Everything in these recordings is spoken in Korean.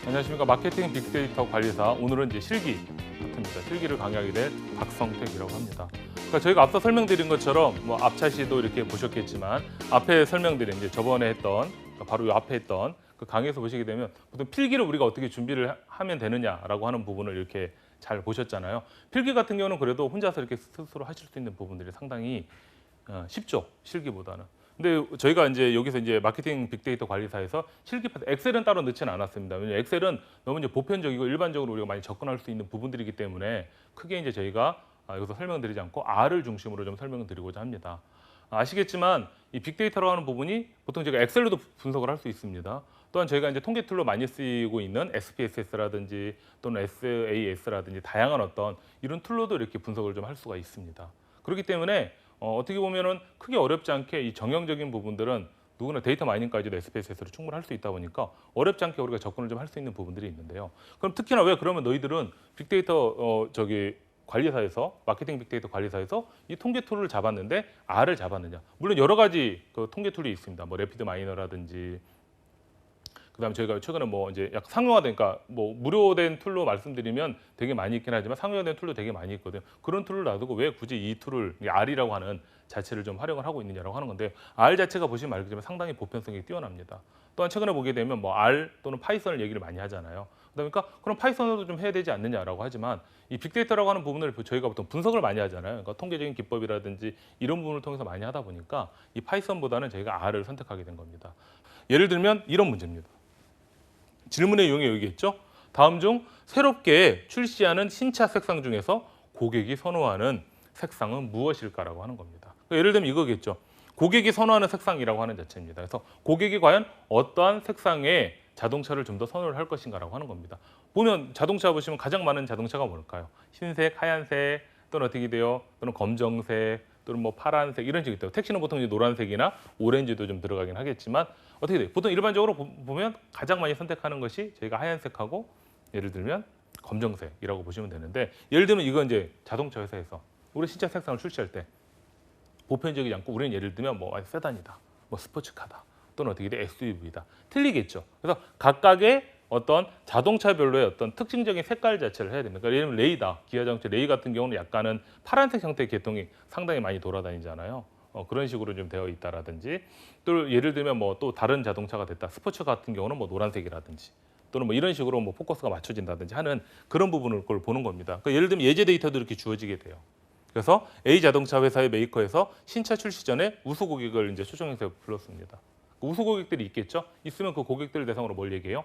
안녕하십니까. 마케팅 빅데이터 관리사, 오늘은 이제 실기 파트입니다. 실기를 강의하게 된 박성택이라고 합니다. 그러니까 저희가 앞서 설명드린 것처럼 뭐 앞차시도 이렇게 보셨겠지만 앞에 설명드린 이제 저번에 했던 그러니까 바로 이 앞에 했던 그 강의에서 보시게 되면 보통 필기를 우리가 어떻게 준비를 하면 되느냐라고 하는 부분을 이렇게 잘 보셨잖아요. 필기 같은 경우는 그래도 혼자서 이렇게 스스로 하실 수 있는 부분들이 상당히 쉽죠. 실기보다는. 근데 저희가 이제 여기서 이제 마케팅 빅데이터 관리사에서 실기 파트 엑셀은 따로 넣지는 않았습니다. 왜냐하면 엑셀은 너무 이제 보편적이고 일반적으로 우리가 많이 접근할 수 있는 부분들이기 때문에 크게 이제 저희가 여기서 설명드리지 않고 R을 중심으로 좀 설명을 드리고자 합니다. 아시겠지만 이 빅데이터라고 하는 부분이 보통 제가 엑셀로도 분석을 할 수 있습니다. 또한 저희가 이제 통계 툴로 많이 쓰이고 있는 SPSS라든지 또는 SAS라든지 다양한 어떤 이런 툴로도 이렇게 분석을 좀 할 수가 있습니다. 그렇기 때문에 어떻게 보면은 크게 어렵지 않게 이 정형적인 부분들은 누구나 데이터 마이닝까지도 SPSS로 충분히 할 수 있다 보니까 어렵지 않게 우리가 접근을 좀 할 수 있는 부분들이 있는데요. 그럼 특히나 왜 그러면 너희들은 빅데이터 관리사에서 마케팅 빅데이터 관리사에서 이 통계 툴을 잡았는데 R을 잡았느냐? 물론 여러 가지 그 통계 툴이 있습니다. 뭐 래피드 마이너라든지 그다음에 저희가 최근에 뭐 이제 약간 상용화된, 그러니까 뭐 무료된 툴로 말씀드리면 되게 많이 있긴 하지만 상용화된 툴도 되게 많이 있거든요. 그런 툴을 놔두고 왜 굳이 이 툴을 이 R이라고 하는 자체를 좀 활용을 하고 있느냐라고 하는 건데, R 자체가 보시면 알겠지만 상당히 보편성이 뛰어납니다. 또한 최근에 보게 되면 뭐 R 또는 파이썬을 얘기를 많이 하잖아요. 그러니까 그럼 파이썬으로 좀 해야 되지 않느냐라고 하지만 이 빅데이터라고 하는 부분을 저희가 보통 분석을 많이 하잖아요. 그러니까 통계적인 기법이라든지 이런 부분을 통해서 많이 하다 보니까 이 파이썬보다는 저희가 R을 선택하게 된 겁니다. 예를 들면 이런 문제입니다. 질문의 유형이 여기 있죠. 다음 중 새롭게 출시하는 신차 색상 중에서 고객이 선호하는 색상은 무엇일까라고 하는 겁니다. 그러니까 예를 들면 이거겠죠. 고객이 선호하는 색상이라고 하는 자체입니다. 그래서 고객이 과연 어떠한 색상의 자동차를 좀 더 선호를 할 것인가라고 하는 겁니다. 보면 자동차 보시면 가장 많은 자동차가 뭘까요? 흰색, 하얀색, 또는 어떻게 돼요? 또는 검정색, 또는 뭐 파란색 이런 식이 있대요. 택시는 보통 이제 노란색이나 오렌지도 좀 들어가긴 하겠지만 어떻게 돼요? 보통 일반적으로 보면 가장 많이 선택하는 것이 저희가 하얀색하고 예를 들면 검정색이라고 보시면 되는데, 예를 들면 이건 이제 자동차 회사에서 우리 신차 색상을 출시할 때 보편적이지 않고 우리는 예를 들면 뭐 세단이다, 뭐 스포츠카다, 또는 어떻게 돼 SUV다 틀리겠죠. 그래서 각각의 어떤 자동차별로의 어떤 특징적인 색깔 자체를 해야 됩니다. 그러니까 예를 들면 레이다, 기아 자동차 레이 같은 경우는 약간은 파란색 형태의 계통이 상당히 많이 돌아다니잖아요. 그런 식으로 좀 되어 있다라든지, 또 예를 들면 뭐 또 다른 자동차가 됐다, 스포츠 같은 경우는 뭐 노란색이라든지 또는 뭐 이런 식으로 뭐 포커스가 맞춰진다든지 하는 그런 부분을 그걸 보는 겁니다. 그러니까 예를 들면 예제 데이터도 이렇게 주어지게 돼요. 그래서 A 자동차 회사의 메이커에서 신차 출시 전에 우수 고객을 이제 초청해서 불렀습니다. 우수 고객들이 있겠죠? 있으면 그 고객들을 대상으로 뭘 얘기해요?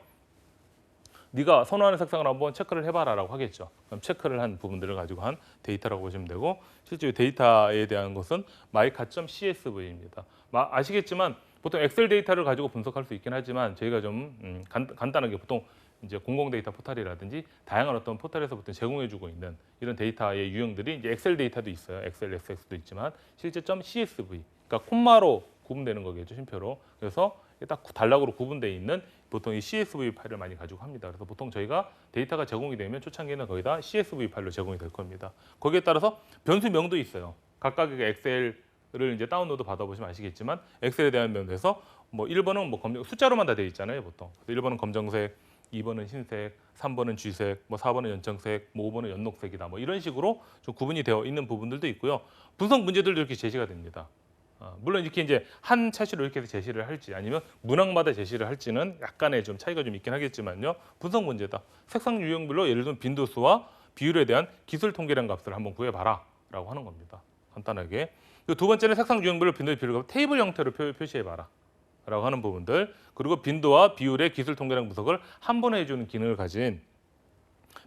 네가 선호하는 색상을 한번 체크를 해봐라라고 하겠죠. 그럼 체크를 한 부분들을 가지고 한 데이터라고 보시면 되고, 실제 데이터에 대한 것은 마이카.csv입니다. 아시겠지만 보통 엑셀 데이터를 가지고 분석할 수 있긴 하지만 저희가 좀 간단하게 보통 이제 공공 데이터 포털이라든지 다양한 어떤 포털에서부터 제공해주고 있는 이런 데이터의 유형들이 이제 엑셀 데이터도 있어요. 엑셀 SX도 있지만 실제 .csv, 그러니까 콤마로 구분되는 거겠죠, 쉼표로. 그래서 딱 단락으로 구분되어 있는 보통 이 CSV 파일을 많이 가지고 합니다. 그래서 보통 저희가 데이터가 제공이 되면 초창기에는 거의 다 CSV 파일로 제공이 될 겁니다. 거기에 따라서 변수명도 있어요. 각각의 엑셀을 이제 다운로드 받아보시면 아시겠지만 엑셀에 대한 면에서 뭐 1번은 뭐 숫자로만 다 되어 있잖아요, 보통. 1번은 검정색, 2번은 흰색, 3번은 쥐색, 뭐 4번은 연청색, 뭐 5번은 연녹색이다. 뭐 이런 식으로 좀 구분이 되어 있는 부분들도 있고요. 분석 문제들도 이렇게 제시가 됩니다. 물론 이렇게 이제 한 차시로 이렇게 해서 제시를 할지 아니면 문항마다 제시를 할지는 약간의 좀 차이가 좀 있긴 하겠지만요. 분석 문제다. 색상 유형별로 예를 들면 빈도수와 비율에 대한 기술 통계량 값을 한번 구해봐라라고 하는 겁니다. 간단하게. 두 번째는 색상 유형별로 빈도 비율을 테이블 형태로 표시해봐라라고 하는 부분들. 그리고 빈도와 비율의 기술 통계량 분석을 한 번에 해주는 기능을 가진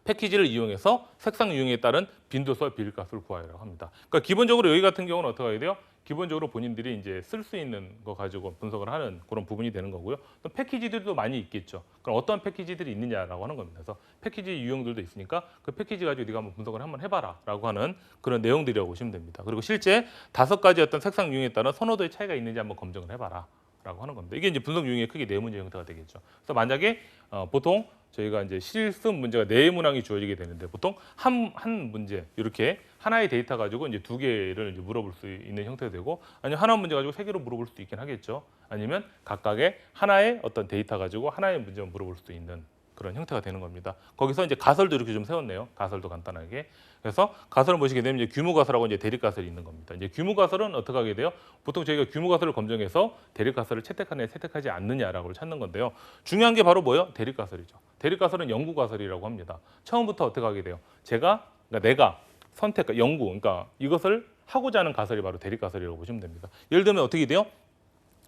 패키지를 이용해서 색상 유형에 따른 빈도수와 비율값을 구하라고 합니다. 그러니까 기본적으로 여기 같은 경우는 어떻게 해야 돼요? 기본적으로 본인들이 이제 쓸 수 있는 거 가지고 분석을 하는 그런 부분이 되는 거고요. 또 패키지들도 많이 있겠죠. 그럼 어떤 패키지들이 있느냐라고 하는 겁니다. 그래서 패키지 유형들도 있으니까 그 패키지 가지고 네가 한번 분석을 한번 해봐라라고 하는 그런 내용들이라고 보시면 됩니다. 그리고 실제 5가지 어떤 색상 유형에 따른 선호도의 차이가 있는지 한번 검증을 해봐라. 라고 하는 겁니다. 이게 이제 분석 유형의 크게 네 문제 형태가 되겠죠. 그래서 만약에 보통 저희가 이제 실습 문제가 네 문항이 주어지게 되는데 보통 한 문제 이렇게 하나의 데이터 가지고 이제 2개를 이제 물어볼 수 있는 형태가 되고, 아니면 하나 문제 가지고 3개로 물어볼 수도 있긴 하겠죠. 아니면 각각의 하나의 어떤 데이터 가지고 하나의 문제만 물어볼 수도 있는 그런 형태가 되는 겁니다. 거기서 이제 가설도 이렇게 좀 세웠네요. 가설도 간단하게. 그래서 가설을 보시게 되면 이제 규모가설하고 이제 대립가설이 있는 겁니다. 이제 규모가설은 어떻게 하게 돼요? 보통 저희가 규모가설을 검증해서 대립가설을 채택하느냐 채택하지 않느냐라고 찾는 건데요. 중요한 게 바로 뭐예요? 대립가설이죠. 대립가설은 영구가설이라고 합니다. 처음부터 어떻게 하게 돼요? 그러니까 내가 선택, 영구, 그러니까 이것을 하고자 하는 가설이 바로 대립가설이라고 보시면 됩니다. 예를 들면 어떻게 돼요?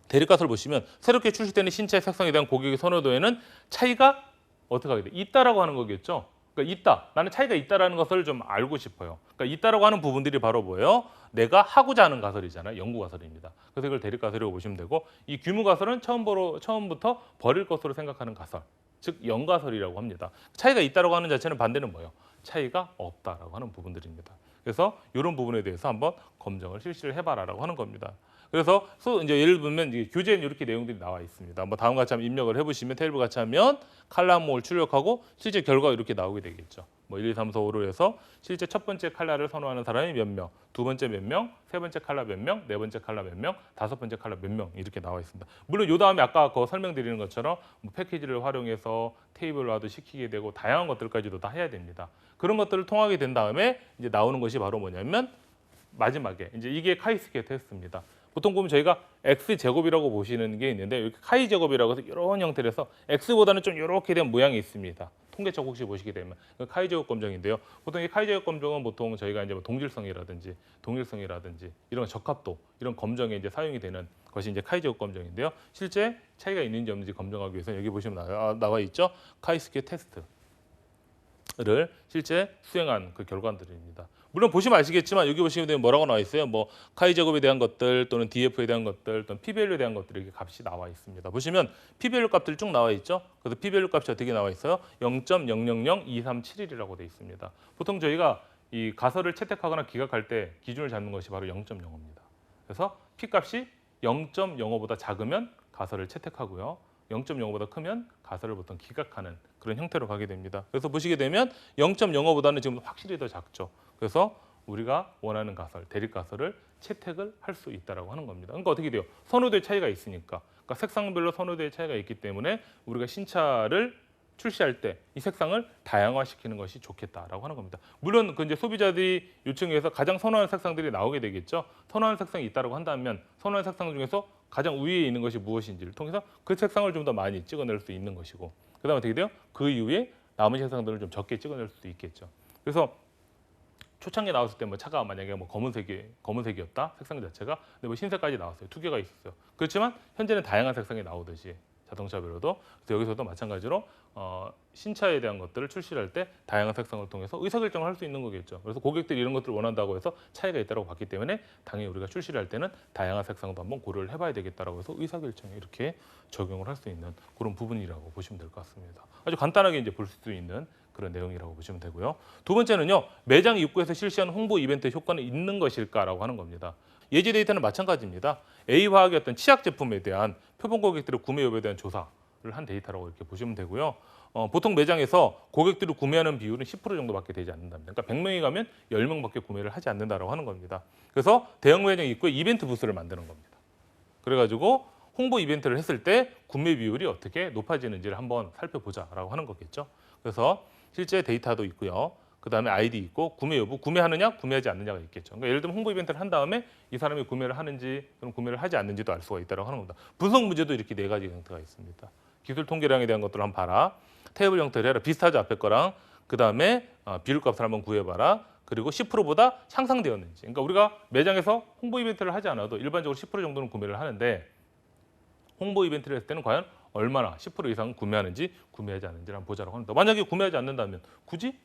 대립가설 보시면 새롭게 출시되는 신체 색상에 대한 고객의 선호도에는 차이가 어떻게 하게 돼? 있다라고 하는 거겠죠. 그러니까 있다. 나는 차이가 있다라는 것을 좀 알고 싶어요. 그러니까 있다라고 하는 부분들이 바로 뭐예요? 내가 하고자 하는 가설이잖아요. 영구가설입니다. 그래서 이걸 대립가설이라고 보시면 되고 이 규모가설은 처음부터 버릴 것으로 생각하는 가설. 즉 영가설이라고 합니다. 차이가 있다라고 하는 자체는 반대는 뭐예요? 차이가 없다라고 하는 부분들입니다. 그래서 이런 부분에 대해서 한번 검증을 실시를 해봐라라고 하는 겁니다. 그래서 이제 예를 들면 이제 교재에는 이렇게 내용들이 나와 있습니다. 뭐 다음 같이 한번 입력을 해보시면 테이블 같이 하면 칼라모를 출력하고 실제 결과가 이렇게 나오게 되겠죠. 뭐 1, 2, 3, 4, 5로 해서 실제 첫 번째 칼라를 선호하는 사람이 몇 명, 두 번째 몇 명, 세 번째 칼라 몇 명, 네 번째 칼라 몇 명, 다섯 번째 칼라 몇 명 이렇게 나와 있습니다. 물론 요 다음에 아까 그 설명드리는 것처럼 뭐 패키지를 활용해서 테이블화도 시키게 되고 다양한 것들까지도 다 해야 됩니다. 그런 것들을 통하게 된 다음에 이제 나오는 것이 바로 뭐냐면 마지막에 이제 이게 카이스케 테스트입니다. 보통 보면 저희가 x 제곱이라고 보시는 게 있는데 이렇게 카이 제곱이라고 해서 이런 형태로 해서 x보다는 좀 이렇게 된 모양이 있습니다. 통계적 혹시 보시게 되면 카이 제곱 검정인데요. 보통 이 카이 제곱 검정은 보통 저희가 이제 뭐 동질성이라든지 동일성이라든지 이런 적합도 이런 검정에 이제 사용이 되는 것이 이제 카이 제곱 검정인데요. 실제 차이가 있는지 없는지 검증하기 위해서 여기 보시면 나와 있죠. 카이스케 테스트를 실제 수행한 그 결과들입니다. 물론 보시면 아시겠지만 여기 보시면 되면 뭐라고 나와 있어요? 뭐 카이 제곱에 대한 것들 또는 DF에 대한 것들 또는 P-밸류에 대한 것들이 이렇게 값이 나와 있습니다. 보시면 P-밸류 값들이 쭉 나와 있죠. 그래서 P-밸류 값이 어떻게 나와 있어요? 0.000237이라고 되어 있습니다. 보통 저희가 이 가설을 채택하거나 기각할 때 기준을 잡는 것이 바로 0.05입니다. 그래서 P 값이 0.05보다 작으면 가설을 채택하고요. 0.05보다 크면 가설을 보통 기각하는 그런 형태로 가게 됩니다. 그래서 보시게 되면 0.05보다는 지금 확실히 더 작죠. 그래서 우리가 원하는 가설, 대립 가설을 채택을 할 수 있다라고 하는 겁니다. 그러니까 어떻게 돼요? 선호도의 차이가 있으니까. 그러니까 색상별로 선호도의 차이가 있기 때문에 우리가 신차를 출시할 때 이 색상을 다양화시키는 것이 좋겠다라고 하는 겁니다. 물론 그 이제 소비자들이 요청해서 가장 선호하는 색상들이 나오게 되겠죠. 선호하는 색상이 있다라고 한다면 선호하는 색상 중에서 가장 우위에 있는 것이 무엇인지를 통해서 그 색상을 좀 더 많이 찍어낼 수 있는 것이고 그다음에 어떻게 돼요? 그 이후에 나머지 색상들을 좀 적게 찍어낼 수도 있겠죠. 그래서 초창기에 나왔을 때 뭐 차가 만약에 뭐 검은색이었다 색상 자체가 근데 뭐 흰색까지 나왔어요. 두 개가 있었어요. 그렇지만 현재는 다양한 색상이 나오듯이 자동차별로도 그래서 여기서도 마찬가지로 신차에 대한 것들을 출시할 때 다양한 색상을 통해서 의사결정을 할 수 있는 거겠죠. 그래서 고객들이 이런 것들을 원한다고 해서 차이가 있다고 봤기 때문에 당연히 우리가 출시를 할 때는 다양한 색상도 한번 고려를 해봐야 되겠다라고 해서 의사결정에 이렇게 적용을 할 수 있는 그런 부분이라고 보시면 될 것 같습니다. 아주 간단하게 이제 볼 수 있는 그런 내용이라고 보시면 되고요. 두 번째는요. 매장 입구에서 실시하는 홍보 이벤트 효과는 있는 것일까라고 하는 겁니다. 예제 데이터는 마찬가지입니다. A화학의 어떤 치약 제품에 대한 표본 고객들의 구매 여부에 대한 조사를 한 데이터라고 이렇게 보시면 되고요. 보통 매장에서 고객들이 구매하는 비율은 10% 정도밖에 되지 않는답니다. 그러니까 100명이 가면 10명밖에 구매를 하지 않는다라고 하는 겁니다. 그래서 대형 매장 입구에 이벤트 부스를 만드는 겁니다. 그래가지고 홍보 이벤트를 했을 때 구매 비율이 어떻게 높아지는지를 한번 살펴보자라고 하는 거겠죠. 그래서 실제 데이터도 있고요. 그다음에 아이디 있고 구매 여부, 구매하느냐, 구매하지 않느냐가 있겠죠. 그러니까 예를 들면 홍보 이벤트를 한 다음에 이 사람이 구매를 하는지 그럼 구매를 하지 않는지도 알 수가 있다고 하는 겁니다. 분석 문제도 이렇게 네 가지 형태가 있습니다. 기술 통계량에 대한 것들을 한번 봐라. 테이블 형태를 해라. 비슷하죠 앞에 거랑. 그다음에 비율값을 한번 구해봐라. 그리고 10%보다 향상되었는지. 그러니까 우리가 매장에서 홍보 이벤트를 하지 않아도 일반적으로 10% 정도는 구매를 하는데 홍보 이벤트를 했을 때는 과연 얼마나 10% 이상 구매하는지 구매하지 않는지를 한번 보자라고 합니다. 만약에 구매하지 않는다면 굳이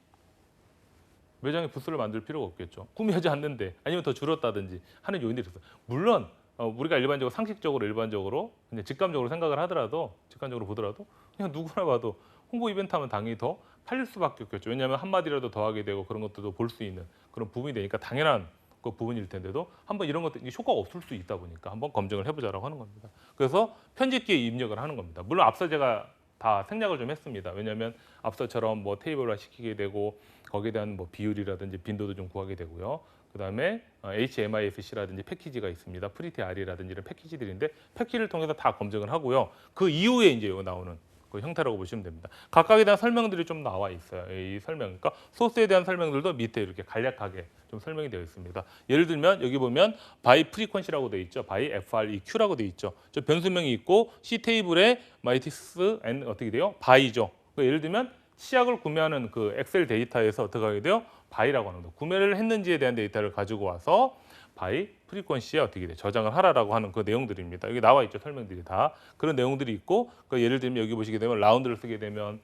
매장에 부스를 만들 필요가 없겠죠. 구매하지 않는데 아니면 더 줄었다든지 하는 요인들이 있어요. 물론 우리가 일반적으로 상식적으로 그냥 직감적으로 생각을 하더라도 직관적으로 보더라도 그냥 누구나 봐도 홍보 이벤트 하면 당연히 더 팔릴 수밖에 없겠죠. 왜냐하면 한마디라도 더 하게 되고 그런 것들도 볼 수 있는 그런 부분이 되니까 당연한 그 부분일 텐데도 한번 이런 것들 효과가 없을 수 있다 보니까 한번 검증을 해보자라고 하는 겁니다. 그래서 편집기에 입력을 하는 겁니다. 물론 앞서 제가 다 생략을 좀 했습니다. 왜냐하면 앞서처럼 뭐 테이블화 시키게 되고 거기에 대한 뭐 비율이라든지 빈도도 좀 구하게 되고요. 그다음에 HMISC라든지 패키지가 있습니다. 프리티 R이라든지 이런 패키지들인데 패키지를 통해서 다 검증을 하고요. 그 이후에 이제 나오는 그 형태라고 보시면 됩니다. 각각에 대한 설명들이 좀 나와 있어요. 이 설명, 그러니까 소스에 대한 설명들도 밑에 이렇게 간략하게 좀 설명이 되어 있습니다. 예를 들면 여기 보면 by frequency라고 되어 있죠. by freq라고 되어 있죠. 저 변수명이 있고 C 테이블에 myThis and 어떻게 돼요? by죠. 예를 들면 치약을 구매하는 그 엑셀 데이터에서 어떻게 하게 돼요? by라고 하는 거. 구매를 했는지에 대한 데이터를 가지고 와서 by frequency에 어떻게 돼? 저장을 하라라고 하는 그 내용들입니다. 여기 나와 있죠. 설명들이 다. 그런 내용들이 있고 그 예를 들면 여기 보시게 되면 라운드를 쓰게 되면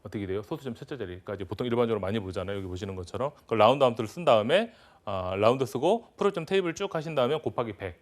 어떻게 돼요? 소수점 첫째 자리까지 보통 일반적으로 많이 보잖아요. 여기 보시는 것처럼 그 라운드 함수를 쓴 다음에 라운드 쓰고 프로점 테이블 쭉 하신 다음에 곱하기 100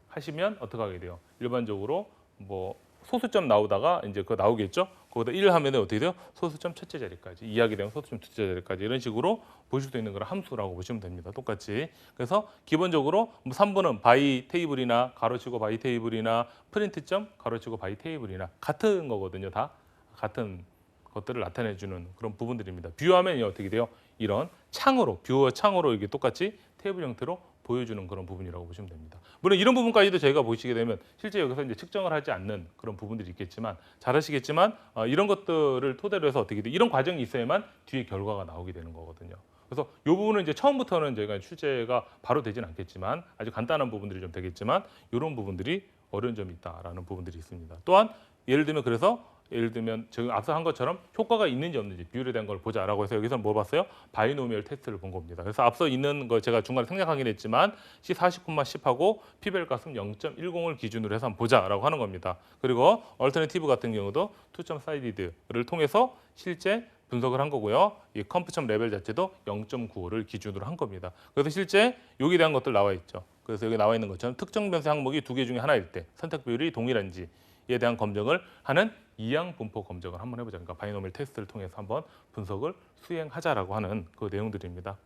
하시면 어떻게 하게 돼요? 일반적으로 뭐 소수점 나오다가 이제 그거 나오겠죠? 거기다 1 하면 어떻게 돼요? 소수점 첫째 자리까지 2 하게 되면 소수점 둘째 자리까지 이런 식으로 보실 수 있는 그런 함수라고 보시면 됩니다. 똑같이. 그래서 기본적으로 뭐 3번은 바이 테이블이나 가로치고 바이 테이블이나 프린트점 가로치고 바이 테이블이나 같은 거거든요. 다 같은 것들을 나타내주는 그런 부분들입니다. 뷰 화면이 어떻게 돼요? 이런 창으로 뷰어 창으로 이게 똑같이 테이블 형태로 보여주는 그런 부분이라고 보시면 됩니다. 물론 이런 부분까지도 저희가 보시게 되면 실제 여기서 이제 측정을 하지 않는 그런 부분들이 있겠지만 잘 아시겠지만 이런 것들을 토대로 해서 어떻게 돼 이런 과정이 있어야만 뒤에 결과가 나오게 되는 거거든요. 그래서 이 부분은 이제 처음부터는 저희가 출제가 바로 되진 않겠지만 아주 간단한 부분들이 좀 되겠지만 이런 부분들이 어려운 점이 있다라는 부분들이 있습니다. 또한 예를 들면 지금 앞서 한 것처럼 효과가 있는지 없는지 비율에 대한 걸 보자라고 해서 여기서 뭐 봤어요? 바이노미얼 테스트를 본 겁니다. 그래서 앞서 있는 거 제가 중간에 생략하긴 했지만 C40, 10하고 P별 값은 0.10을 기준으로 해서 한번 보자라고 하는 겁니다. 그리고 얼터네티브 같은 경우도 투점 사이디드를 통해서 실제 분석을 한 거고요. 이 컴프점 레벨 자체도 0.95를 기준으로 한 겁니다. 그래서 실제 여기에 대한 것들 나와 있죠. 그래서 여기 나와 있는 것처럼 특정 변수 항목이 두 개 중에 하나일 때 선택 비율이 동일한지에 대한 검증을 하는 이항 분포 검증을 한번 해보자. 그러니까 바이노미얼 테스트를 통해서 한번 분석을 수행하자라고 하는 그 내용들입니다.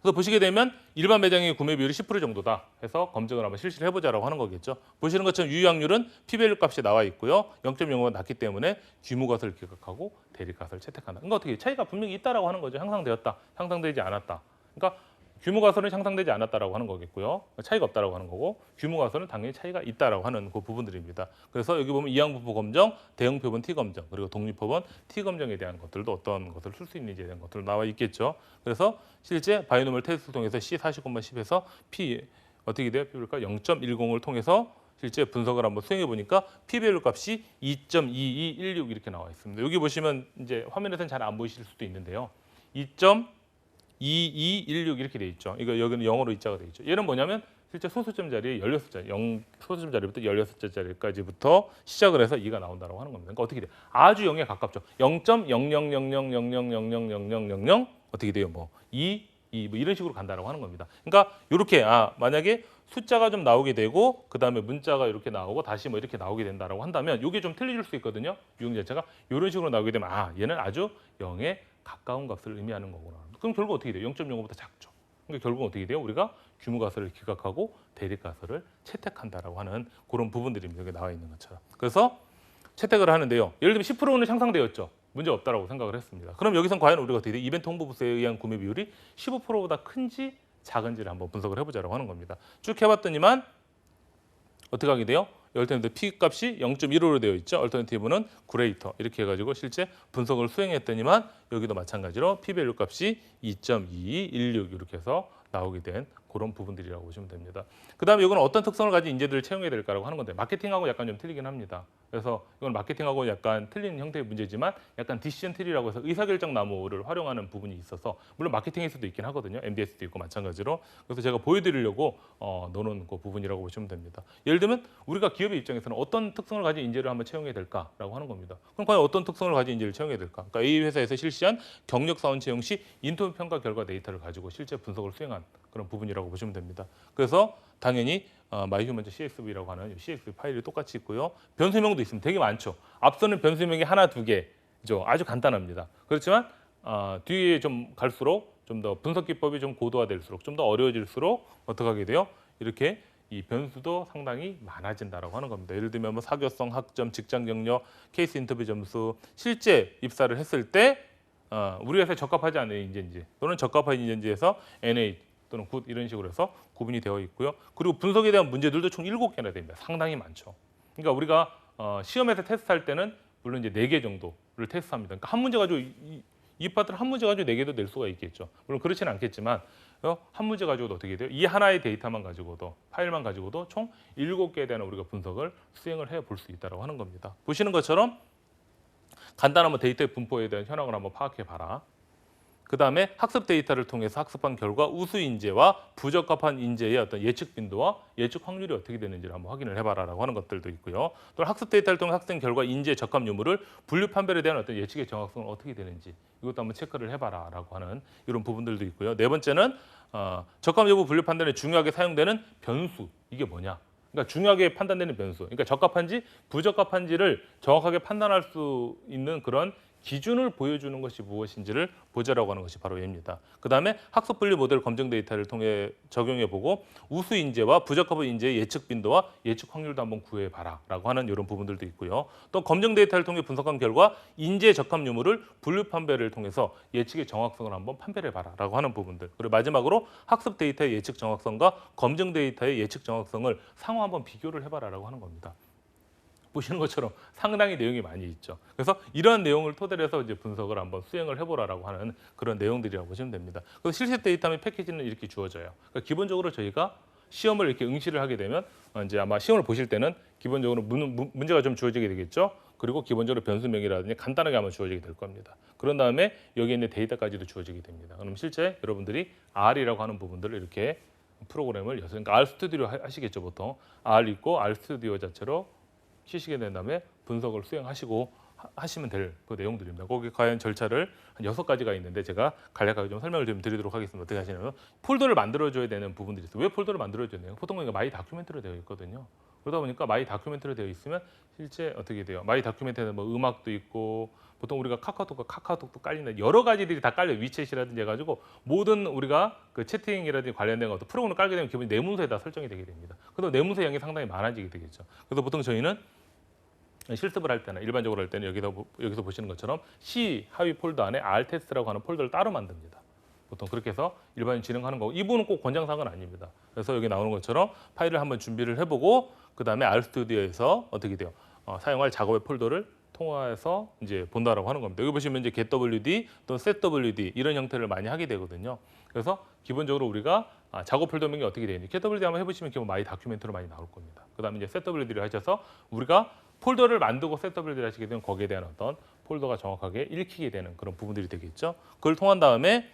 그래서 보시게 되면 일반 매장의 구매 비율이 10% 정도다 해서 검증을 한번 실시를 해보자라고 하는 거겠죠. 보시는 것처럼 유효확률은 P밸류 값이 나와 있고요. 0.05가 낮기 때문에 규모값을 기각하고 대리값을 채택한다. 그러니까 어떻게 차이가 분명히 있다라고 하는 거죠. 향상되었다, 향상되지 않았다. 그러니까 규모가설은 향상되지 않았다라고 하는 거겠고요. 차이가 없다라고 하는 거고 규모가설은 당연히 차이가 있다라고 하는 그 부분들입니다. 그래서 여기 보면 이항분포 검정, 대응표본 T 검정, 그리고 독립표본 T 검정에 대한 것들도 어떤 것을 쓸 수 있는지에 대한 것들 나와 있겠죠. 그래서 실제 바이노멀 테스트를 통해서 C40,10에서 P 어떻게 돼요? P밸류가 0.10을 통해서 실제 분석을 한번 수행해 보니까 P밸류 값이 2.2216 이렇게 나와 있습니다. 여기 보시면 이제 화면에서는 잘 안 보이실 수도 있는데요. 2216 이렇게 돼 있죠. 이거 여기는 영어로 이자가 돼 있죠. 얘는 뭐냐면 실제 소수점 자리에 16자리, 소수점 자리부터 16자리까지부터 시작을 해서 2가 나온다고 하는 겁니다. 그러니까 어떻게 돼? 아주 0에 가깝죠. 0.0000000000 어떻게 돼요? 뭐 2, 뭐 이런 식으로 간다라고 하는 겁니다. 그러니까 이렇게 만약에 숫자가 좀 나오게 되고 그다음에 문자가 이렇게 나오고 다시 뭐 이렇게 나오게 된다라고 한다면 이게 좀 틀려질 수 있거든요. 유형 자체가 이런 식으로 나오게 되면 얘는 아주 0에 가까운 값을 의미하는 거구나. 그럼 결국 어떻게 돼요? 0.05보다 작죠. 그러니까 결국 어떻게 돼요? 우리가 규모가설을 기각하고 대립가설을 채택한다라고 하는 그런 부분들입니다. 여기 나와 있는 것처럼. 그래서 채택을 하는데요. 예를 들면 10%는 향상되었죠. 문제 없다라고 생각을 했습니다. 그럼 여기선 과연 우리가 어떻게 돼요? 이벤트 홍보 부서에 의한 구매 비율이 15%보다 큰지 작은지를 한번 분석을 해보자라고 하는 겁니다. 쭉 해봤더니만 어떻게 하게 돼요? 얼터네티브 P 값이 0.15로 되어 있죠. 얼터네티브는 그레이터 이렇게 해가지고 실제 분석을 수행했더니만 여기도 마찬가지로 P밸류 값이 2.2216 이렇게 해서 나오게 된 그런 부분들이라고 보시면 됩니다. 그다음에 이거는 어떤 특성을 가진 인재들을 채용해야 될까라고 하는 건데 마케팅하고 약간 좀 틀리긴 합니다. 그래서 이건 마케팅하고 약간 틀린 형태의 문제지만 약간 디시전 트리라고 해서 의사결정 나무를 활용하는 부분이 있어서 물론 마케팅에서도 있긴 하거든요. MDS도 있고 마찬가지로. 그래서 제가 보여드리려고 넣어놓은 그 부분이라고 보시면 됩니다. 예를 들면 우리가 기업의 입장에서는 어떤 특성을 가진 인재를 한번 채용해야 될까라고 하는 겁니다. 그럼 과연 어떤 특성을 가진 인재를 채용해야 될까? 그러니까 A 회사에서 실시한 경력 사원 채용 시 인터뷰 평가 결과 데이터를 가지고 실제 분석을 수행한 그런 부분이라고 보시면 됩니다. 그래서 당연히 마이휴먼즈 CSV라고 하는 CSV 파일이 똑같이 있고요. 변수명도 있습니다. 되게 많죠. 앞서는 변수명이 하나, 두 개죠. 아주 간단합니다. 그렇지만 뒤에 좀 갈수록 좀 더 분석 기법이 좀 고도화될수록 좀 더 어려워질수록 어떻게 하게 돼요? 이렇게 이 변수도 상당히 많아진다라고 하는 겁니다. 예를 들면 뭐 사교성, 학점, 직장 경력, 케이스 인터뷰 점수, 실제 입사를 했을 때 우리 회사에 적합하지 않은 인재인지 또는 적합한 인재인지에서 NA 또는 굿 이런 식으로 해서 구분이 되어 있고요. 그리고 분석에 대한 문제들도 총 7개나 됩니다. 상당히 많죠. 그러니까 우리가 시험에서 테스트할 때는 물론 이제 4개 정도를 테스트합니다. 그러니까 한 문제 가지고 이 파트를 한 문제 가지고 4개도 낼 수가 있겠죠. 물론 그렇지는 않겠지만 한 문제 가지고도 어떻게 돼요? 이 하나의 데이터만 가지고도 파일만 가지고도 총 7개에 대한 우리가 분석을 수행을 해 볼 수 있다고 하는 겁니다. 보시는 것처럼 간단한 데이터의 분포에 대한 현황을 한번 파악해 봐라. 그 다음에 학습 데이터를 통해서 학습한 결과 우수 인재와 부적합한 인재의 어떤 예측 빈도와 예측 확률이 어떻게 되는지를 한번 확인을 해봐라라고 하는 것들도 있고요. 또 학습 데이터를 통해 학생 결과 인재 적합 유무를 분류 판별에 대한 어떤 예측의 정확성은 어떻게 되는지 이것도 한번 체크를 해봐라라고 하는 이런 부분들도 있고요. 네 번째는 적합 여부 분류 판단에 중요하게 사용되는 변수 이게 뭐냐? 그러니까 중요하게 판단되는 변수, 그러니까 적합한지 부적합한지를 정확하게 판단할 수 있는 그런 기준을 보여주는 것이 무엇인지를 보자라고 하는 것이 바로 얘입니다. 그다음에 학습 분류 모델 검증 데이터를 통해 적용해 보고 우수 인재와 부적합한 인재의 예측 빈도와 예측 확률도 한번 구해 봐라라고 하는 이런 부분들도 있고요. 또 검증 데이터를 통해 분석한 결과 인재 적합 유무를 분류 판별을 통해서 예측의 정확성을 한번 판별해 봐라라고 하는 부분들. 그리고 마지막으로 학습 데이터의 예측 정확성과 검증 데이터의 예측 정확성을 상호 한번 비교를 해 봐라라고 하는 겁니다. 보시는 것처럼 상당히 내용이 많이 있죠. 그래서 이러한 내용을 토대로 해서 이제 분석을 한번 수행을 해보라라고 하는 그런 내용들이라고 보시면 됩니다. 그래서 실습 데이터 및 패키지는 이렇게 주어져요. 그러니까 기본적으로 저희가 시험을 이렇게 응시를 하게 되면 이제 아마 시험을 보실 때는 기본적으로 문제가 좀 주어지게 되겠죠. 그리고 기본적으로 변수명이라든지 간단하게 한번 주어지게 될 겁니다. 그런 다음에 여기 있는 데이터까지도 주어지게 됩니다. 그럼 실제 여러분들이 R이라고 하는 부분들을 이렇게 프로그램을 그러니까 R 스튜디오 하시겠죠. 보통 R 있고 R 스튜디오 자체로 키시게 된 다음에 분석을 수행하시고 하시면 될 그 내용들입니다. 거기 과연 절차를 한 6가지가 있는데 제가 간략하게 좀 설명을 좀 드리도록 하겠습니다. 어떻게 하시냐면 폴더를 만들어줘야 되는 부분들이 있어요. 왜 폴더를 만들어줘야 되나요? 보통 그러니까 마이 다큐멘트로 되어 있거든요. 그러다 보니까 마이 다큐멘트로 되어 있으면 실제 어떻게 돼요? 마이 다큐멘트에는 뭐 음악도 있고 보통 우리가 카카오톡도 깔린다. 여러 가지들이 다 깔려 위챗이라든지 해가지고 모든 우리가 그 채팅이라든지 관련된 것도 프로그램을 깔게 되면 기본이 내 문서에다 설정이 되게 됩니다. 그래서 내 문서 양이 상당히 많아지게 되겠죠. 그래서 보통 저희는 실습을 할 때는 일반적으로 할 때는 여기서 보시는 것처럼 C 하위 폴더 안에 R 테스트라고 하는 폴더를 따로 만듭니다. 보통 그렇게 해서 일반인 진행하는 거고 이 부분은 꼭 권장사항은 아닙니다. 그래서 여기 나오는 것처럼 파일을 한번 준비를 해보고 그 다음에 R 스튜디오에서 어떻게 돼요? 사용할 작업의 폴더를 통화해서 이제 본다라고 하는 겁니다. 여기 보시면 이제 getWD 또는 setWD 이런 형태를 많이 하게 되거든요. 그래서 기본적으로 우리가 작업 폴더명이 어떻게 되는지 getWD 한번 해보시면 기본 마이 다큐멘트로 많이 나올 겁니다. 그 다음에 이제 setWD를 하셔서 우리가 폴더를 만들고 setWD를 하시게 되면 거기에 대한 어떤 폴더가 정확하게 읽히게 되는 그런 부분들이 되겠죠. 그걸 통한 다음에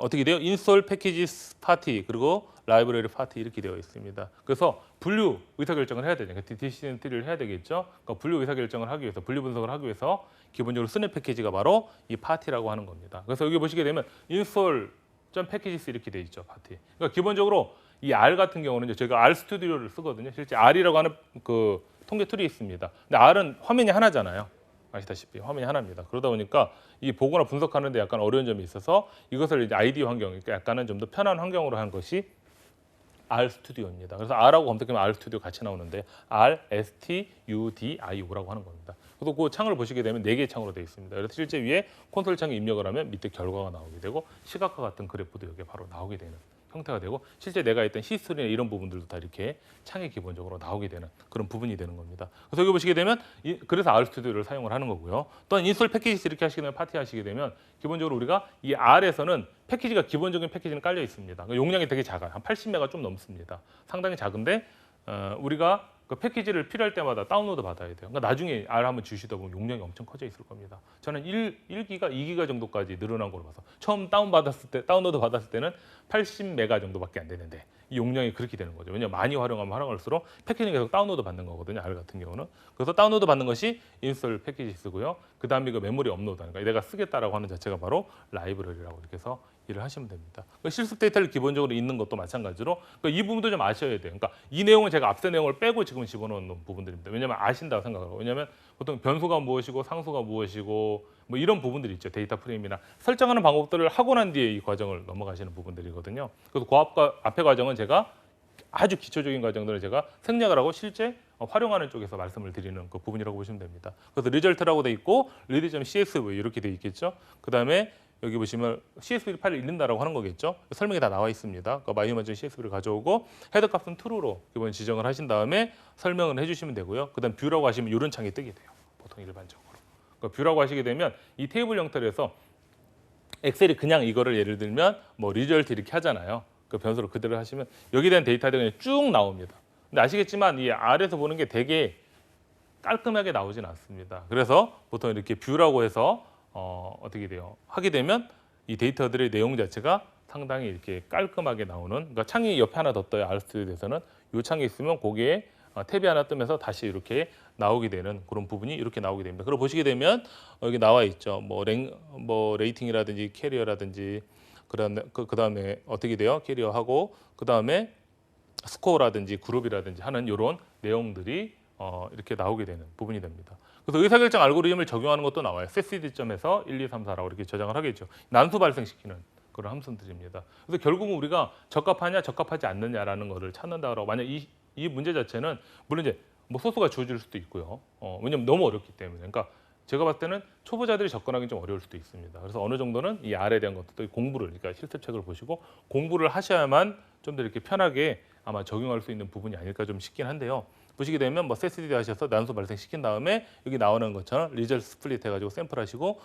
어떻게 돼요? install packages party 그리고 library party 이렇게 되어 있습니다. 그래서 분류 의사결정을 해야 되죠. decision tree를 해야 되겠죠. 그러니까 분류 의사결정을 하기 위해서 분류 분석을 하기 위해서 기본적으로 쓰는 패키지가 바로 이 파티라고 하는 겁니다. 그래서 여기 보시게 되면 install.packages 이렇게 되어 있죠. 파티. 그러니까 기본적으로 이 R 같은 경우는 저희가 R 스튜디오를 쓰거든요. 실제 R이라고 하는 그 통계 툴이 있습니다. 근데 R은 화면이 하나잖아요. 아시다시피 화면이 하나입니다. 그러다 보니까 이 보거나 분석하는 데 약간 어려운 점이 있어서 이것을 이제 IDE 환경, 그러니까 약간은 좀 더 편한 환경으로 한 것이 R 스튜디오입니다. 그래서 R하고 검색하면 R 스튜디오 같이 나오는데 R, S, T, U, D, I, O라고 하는 겁니다. 그래서 그 창을 보시게 되면 4개의 창으로 되어 있습니다. 그래서 실제 위에 콘솔 창에 입력을 하면 밑에 결과가 나오게 되고 시각화 같은 그래프도 여기에 바로 나오게 되는 형태가 되고 실제 내가 했던 히스토리나 이런 부분들도 다 이렇게 창에 기본적으로 나오게 되는 그런 부분이 되는 겁니다. 그래서 여기 보시게 되면 그래서 R 스튜디오를 사용을 하는 거고요. 또한 인스톨 패키지 이렇게 하시게 되면 파티 하시게 되면 기본적으로 우리가 이 R에서는 패키지가 기본적인 패키지는 깔려 있습니다. 용량이 되게 작아요. 한 80메가 좀 넘습니다. 상당히 작은데 우리가 그 패키지를 필요할 때마다 다운로드 받아야 돼요. 그러니까 나중에 R 한번 주시다 보면 용량이 엄청 커져 있을 겁니다. 저는 1기가, 2기가 정도까지 늘어난 걸로 봐서 처음 다운로드 받았을 때는 80메가 정도밖에 안 되는데 이 용량이 그렇게 되는 거죠. 왜냐하면 많이 활용하면 활용할수록 패키지는 계속 다운로드 받는 거거든요. R 같은 경우는. 그래서 다운로드 받는 것이 인스톨 패키지 쓰고요. 그 다음에 그 메모리 업로드 그러니까 내가 쓰겠다라고 하는 자체가 바로 라이브러리라고 이렇게 해서 일을 하시면 됩니다. 실습 데이터를 기본적으로 있는 것도 마찬가지로 이 부분도 좀 아셔야 돼요. 그러니까 이 내용은 제가 앞서 내용을 빼고 지금 집어넣는 부분들입니다. 왜냐하면 아신다고 생각하고 왜냐하면 보통 변수가 무엇이고 상수가 무엇이고 뭐 이런 부분들이 있죠. 데이터 프레임이나 설정하는 방법들을 하고 난 뒤에 이 과정을 넘어가시는 부분들이거든요. 그래서 그 앞에 과정은 제가 아주 기초적인 과정들을 제가 생략을 하고 실제 활용하는 쪽에서 말씀을 드리는 그 부분이라고 보시면 됩니다. 그래서 리절트라고 돼 있고 read.csv 이렇게 돼 있겠죠. 그 다음에 여기 보시면 CSV 파일을 읽는다라고 하는 거겠죠. 설명이 다 나와 있습니다. 그러니까 마이유먼전 CSV를 가져오고 헤더 값은 true로 기본 지정을 하신 다음에 설명을 해주시면 되고요. 그다음 뷰라고 하시면 이런 창이 뜨게 돼요. 보통 일반적으로. 그러니까 뷰라고 하시게 되면 이 테이블 형태로 해서 엑셀이 그냥 이거를 예를 들면 뭐 리절트 이렇게 하잖아요. 그 변수를 그대로 하시면 여기에 대한 데이터들이 그냥 쭉 나옵니다. 근데 아시겠지만 이 아래에서 보는 게 되게 깔끔하게 나오진 않습니다. 그래서 보통 이렇게 뷰라고 해서 어떻게 돼요? 하게 되면 이 데이터들의 내용 자체가 상당히 이렇게 깔끔하게 나오는, 그러니까 창이 옆에 하나 더 떠요. RStu디오에서는 이 창이 있으면 거기에 탭이 하나 뜨면서 다시 이렇게 나오게 되는 그런 부분이 이렇게 나오게 됩니다. 그리고 보시게 되면 여기 나와 있죠. 뭐 레이팅이라든지 캐리어라든지 그다음에 어떻게 돼요? 캐리어하고 그다음에 스코어라든지 그룹이라든지 하는 이런 내용들이 이렇게 나오게 되는 부분이 됩니다. 그래서 의사결정 알고리즘을 적용하는 것도 나와요. setCD점에서 1, 2, 3, 4라고 이렇게 저장을 하겠죠. 난수 발생시키는 그런 함수들입니다. 그래서 결국은 우리가 적합하냐 적합하지 않느냐라는 거를 찾는다라고. 만약 이 문제 자체는 물론 이제 뭐 소스가 주어질 수도 있고요. 왜냐면 너무 어렵기 때문에. 그러니까 제가 봤을 때는 초보자들이 접근하기 좀 어려울 수도 있습니다. 그래서 어느 정도는 이 R에 대한 것도 공부를, 그러니까 실습책을 보시고 공부를 하셔야만 좀 더 이렇게 편하게 아마 적용할 수 있는 부분이 아닐까 좀 싶긴 한데요. 보시게 되면 뭐 setCD 하셔서 난수 발생시킨 다음에 여기 나오는 것처럼 리절트 스플릿 해가지고 샘플하시고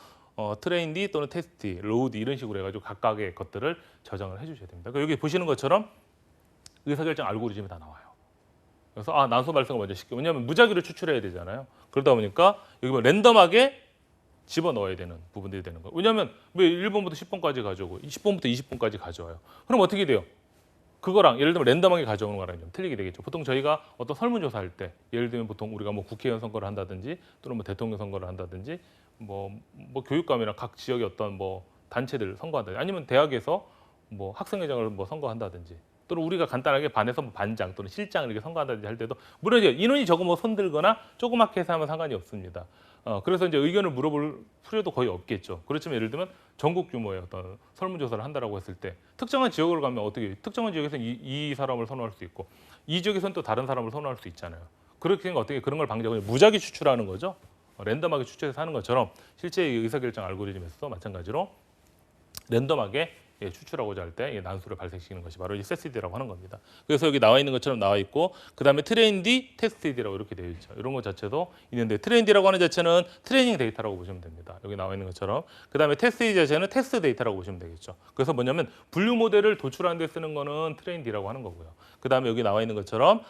트레인디 또는 테스트, 로드 이런 식으로 해가지고 각각의 것들을 저장을 해주셔야 됩니다. 그러니까 여기 보시는 것처럼 의사결정 알고리즘이 다 나와요. 그래서 난수 발생을 먼저 시켜. 왜냐하면 무작위로 추출해야 되잖아요. 그러다 보니까 여기 뭐 랜덤하게 집어넣어야 되는 부분들이 되는 거예요. 왜냐하면 왜 1번부터 10번까지 가져오고 10번부터 20번까지 가져와요. 그럼 어떻게 돼요? 그거랑 예를 들면 랜덤하게 가져오는 거랑 좀 틀리게 되겠죠. 보통 저희가 어떤 설문조사할 때 예를 들면 보통 우리가 뭐 국회의원 선거를 한다든지 또는 뭐 대통령 선거를 한다든지 뭐 교육감이나 각 지역의 어떤 뭐 단체들 선거한다든지 아니면 대학에서 뭐 학생회장을 뭐 선거한다든지 또는 우리가 간단하게 반에서 뭐 반장 또는 실장을 이렇게 선거한다든지 할 때도 물론 이제 인원이 적으면 뭐 손들거나 조그맣게 해서 하면 상관이 없습니다. 그래서 이제 의견을 물어볼 필요도 거의 없겠죠. 그렇지만 예를 들면 전국 규모의 어떤 설문조사를 한다라고 했을 때 특정한 지역을 가면 어떻게 특정한 지역에서는 이 사람을 선호할 수 있고 이 지역에서는 또 다른 사람을 선호할 수 있잖아요. 그렇게 되면 어떻게 그런 걸 방지하고 무작위 추출하는 거죠. 랜덤하게 추출해서 하는 것처럼 실제 의사결정 알고리즘에서도 마찬가지로 랜덤하게 추출하고자 할 때 난수를 발생시키는 것이 바로 이 setCD라고 하는 겁니다. 그래서 여기 나와 있는 것처럼 나와 있고 그다음에 트레인디, 테스트D라고 이렇게 되어 있죠. 이런 것 자체도 있는데 트레인디라고 하는 자체는 트레이닝 데이터라고 보시면 됩니다. 여기 나와 있는 것처럼 그다음에 테스트D 자체는 테스트 데이터라고 보시면 되겠죠. 그래서 뭐냐면 분류 모델을 도출하는 데 쓰는 거는 트레인디라고 하는 거고요. 그다음에 여기 나와 있는 것처럼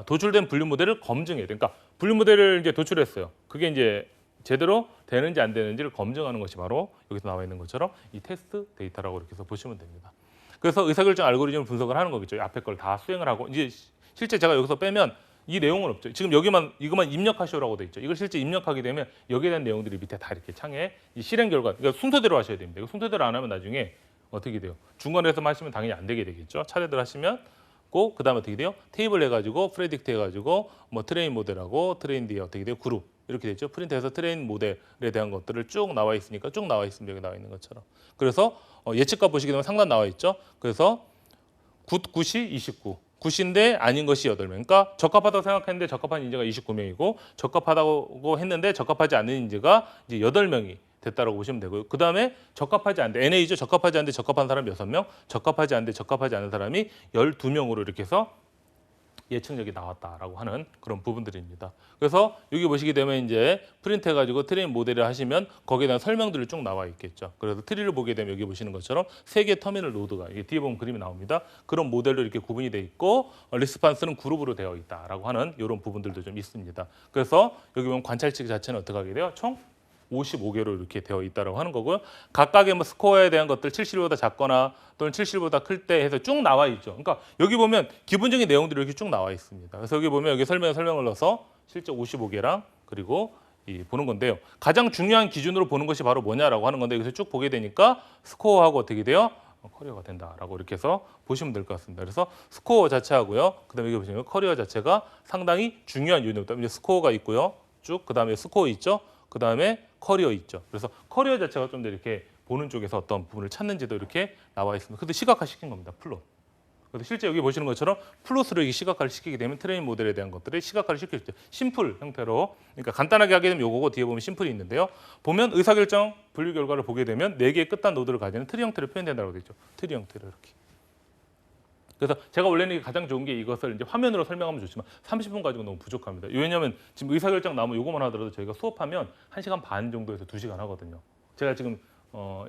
도출된 분류 모델을 검증해야 돼요. 그러니까 분류 모델을 이제 도출했어요. 그게 이제 제대로 되는지 안 되는지를 검증하는 것이 바로 여기서 나와 있는 것처럼 이 테스트 데이터라고 이렇게 해서 보시면 됩니다. 그래서 의사결정 알고리즘을 분석을 하는 거겠죠. 앞에 걸 다 수행을 하고 이제 실제 제가 여기서 빼면 이 내용은 없죠. 지금 여기만 이것만 입력하시오라고 돼 있죠. 이걸 실제 입력하게 되면 여기에 대한 내용들이 밑에 다 이렇게 창에 이 실행 결과, 그러니까 순서대로 하셔야 됩니다. 이거 순서대로 안 하면 나중에 어떻게 돼요? 중간에서만 하시면 당연히 안 되게 되겠죠. 차례대로 하시면 그다음에 어떻게 돼요? 테이블 해가지고 프레딕트 해가지고 뭐 트레인 모델하고 트레인 뒤에 어떻게 돼요? 그룹 이렇게 되죠. 프린트해서 트레인 모델에 대한 것들을 쭉 나와 있으니까 쭉 나와 있습니다. 여기 나와 있는 것처럼. 그래서 예측값 보시게 되면 상단 나와 있죠. 그래서 9시 29. 9시인데 아닌 것이 8명. 그러니까 적합하다고 생각했는데 적합한 인재가 29명이고 적합하다고 했는데 적합하지 않은 인재가 이제 8명이 됐다라고 보시면 되고요. 그다음에 적합하지 않은데 NA죠. 적합하지 않은데 적합한 사람이 6명, 적합하지 않은데 적합하지 않은 사람이 12명으로 이렇게 해서 예측력이 나왔다라고 하는 그런 부분들입니다. 그래서 여기 보시게 되면 이제 프린트 해가지고 트레인 모델을 하시면 거기에 대한 설명들이 쭉 나와 있겠죠. 그래서 트리를 보게 되면 여기 보시는 것처럼 3개 터미널 노드가 이게 뒤에 보면 그림이 나옵니다. 그런 모델로 이렇게 구분이 돼 있고 리스판스는 그룹으로 되어 있다라고 하는 이런 부분들도 좀 있습니다. 그래서 여기 보면 관찰치 자체는 어떻게 하게 돼요? 총 55개로 이렇게 되어 있다고 하는 거고요. 각각의 뭐 스코어에 대한 것들 70보다 작거나 또는 70보다 클 때 해서 쭉 나와 있죠. 그러니까 여기 보면 기본적인 내용들이 이렇게 쭉 나와 있습니다. 그래서 여기 보면 여기 설명을 넣어서 실제 55개랑 그리고 보는 건데요. 가장 중요한 기준으로 보는 것이 바로 뭐냐라고 하는 건데 여기서 쭉 보게 되니까 스코어하고 어떻게 돼요? 커리어가 된다라고 이렇게 해서 보시면 될 것 같습니다. 그래서 스코어 자체하고요. 그다음에 여기 보시면 커리어 자체가 상당히 중요한 요인입니다. 이제 스코어가 있고요. 쭉 그다음에 스코어 있죠. 그다음에 커리어 있죠. 그래서 커리어 자체가 좀 더 이렇게 보는 쪽에서 어떤 부분을 찾는지도 이렇게 나와 있습니다. 근데 시각화시킨 겁니다. 플롯. 그래서 실제 여기 보시는 것처럼 플롯으로 이게 시각화를 시키게 되면 트레인 모델에 대한 것들을 시각화를 시킬 때 심플 형태로, 그러니까 간단하게 하게 되면 요거고 뒤에 보면 심플이 있는데요. 보면 의사결정 분류 결과를 보게 되면 4개의 끝단 노드를 가지는 트리 형태로 표현된다고 되어 있죠. 트리 형태로 이렇게. 그래서 제가 원래는 가장 좋은 게 이것을 이제 화면으로 설명하면 좋지만 30분 가지고 너무 부족합니다. 왜냐하면 지금 의사결정 나오면 요거만 하더라도 저희가 수업하면 1시간 반 정도에서 2시간 하거든요. 제가 지금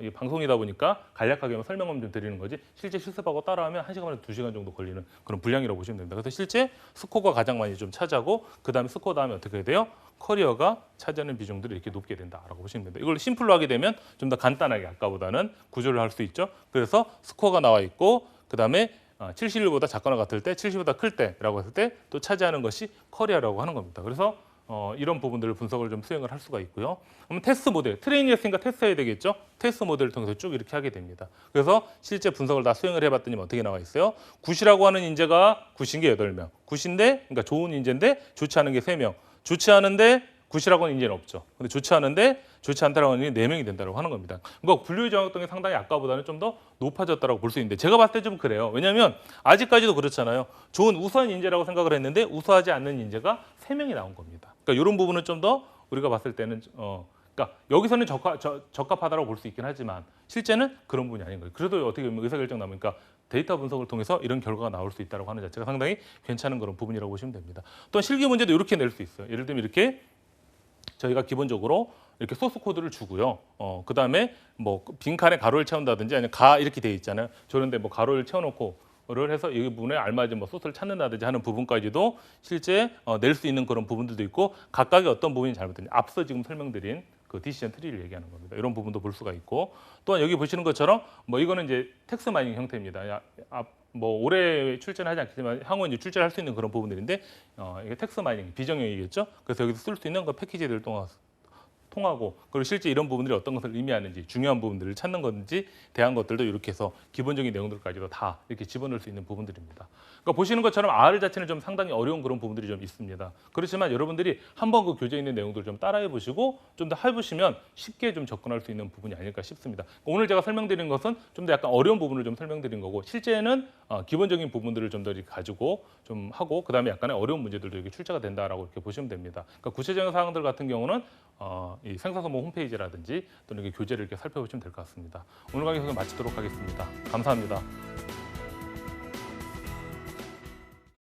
이 방송이다 보니까 간략하게 설명만 좀 드리는 거지 실제 실습하고 따라하면 1시간에서 2시간 정도 걸리는 그런 분량이라고 보시면 됩니다. 그래서 실제 스코어가 가장 많이 좀 차지하고 그다음에 스코어 다음에 어떻게 돼요? 커리어가 차지하는 비중들이 이렇게 높게 된다라고 보시면 됩니다. 이걸 심플로 하게 되면 좀 더 간단하게 아까보다는 구조를 할 수 있죠. 그래서 스코어가 나와 있고 그다음에 71보다 작거나 같을 때, 70보다 클 때라고 했을 때 또 차지하는 것이 커리어라고 하는 겁니다. 그래서 이런 부분들을 분석을 좀 수행을 할 수가 있고요. 그러면 테스트 모델, 트레이닝 했으니까 테스트해야 되겠죠? 테스트 모델을 통해서 쭉 이렇게 하게 됩니다. 그래서 실제 분석을 다 수행을 해봤더니 어떻게 나와 있어요? 굿이라고 하는 인재가 굿인 게 8명, 굿인데, 그러니까 좋은 인재인데 좋지 않은 게 3명, 좋지 않은데 굿이라고 하는 인재는 없죠. 근데 좋지 않은데 좋지 않다라고 하는 인재 4명이 된다고 하는 겁니다. 그러니까 분류의 정확도가 상당히 아까보다는 좀 더 높아졌다고 볼 수 있는데 제가 봤을 때 좀 그래요. 왜냐하면 아직까지도 그렇잖아요. 좋은 우수한 인재라고 생각을 했는데 우수하지 않는 인재가 3명이 나온 겁니다. 그러니까 이런 부분은 좀 더 우리가 봤을 때는 그러니까 여기서는 적합하다고 볼 수 있긴 하지만 실제는 그런 부분이 아닌 거예요. 그래도 어떻게 보면 의사결정 나오니까 데이터 분석을 통해서 이런 결과가 나올 수 있다고 하는 자체가 상당히 괜찮은 그런 부분이라고 보시면 됩니다. 또한 실기 문제도 이렇게 낼 수 있어요. 예를 들면 이렇게 저희가 기본적으로 이렇게 소스 코드를 주고요. 그다음에 뭐 빈칸에 가로를 채운다든지 아니면 이렇게 돼 있잖아요. 저런데 뭐 가로를 채워놓고를 해서 이 부분에 알맞은 뭐 소스를 찾는다든지 하는 부분까지도 실제 낼 수 있는 그런 부분들도 있고 각각의 어떤 부분이 잘못됐는지 앞서 지금 설명드린 그 디시전 트리를 얘기하는 겁니다. 이런 부분도 볼 수가 있고 또한 여기 보시는 것처럼 뭐 이거는 이제 텍스트 마이닝 형태입니다. 뭐 올해 출제는 하지 않겠지만 향후 이제 출제를 할 수 있는 그런 부분들인데 이게 텍스트 마이닝 비정형이겠죠. 그래서 여기서 쓸 수 있는 그 패키지들을 통하고 그리고 실제 이런 부분들이 어떤 것을 의미하는지 중요한 부분들을 찾는 건지 대한 것들도 이렇게 해서 기본적인 내용들까지도 다 이렇게 집어넣을 수 있는 부분들입니다. 그러니까 보시는 것처럼 R 자체는 좀 상당히 어려운 그런 부분들이 좀 있습니다. 그렇지만 여러분들이 한번 그 교재에 있는 내용들을 좀 따라해 보시고 좀 더 해보시면 쉽게 좀 접근할 수 있는 부분이 아닐까 싶습니다. 오늘 제가 설명드린 것은 좀 더 약간 어려운 부분을 좀 설명드린 거고 실제는 기본적인 부분들을 좀 더 가지고 좀 하고 그다음에 약간의 어려운 문제들도 이렇게 출제가 된다라고 이렇게 보시면 됩니다. 그러니까 구체적인 사항들 같은 경우는 이 생사선모 홈페이지라든지 또는 이렇게 교재를 이렇게 살펴보시면 될 것 같습니다. 오늘 강의 소개 마치도록 하겠습니다. 감사합니다.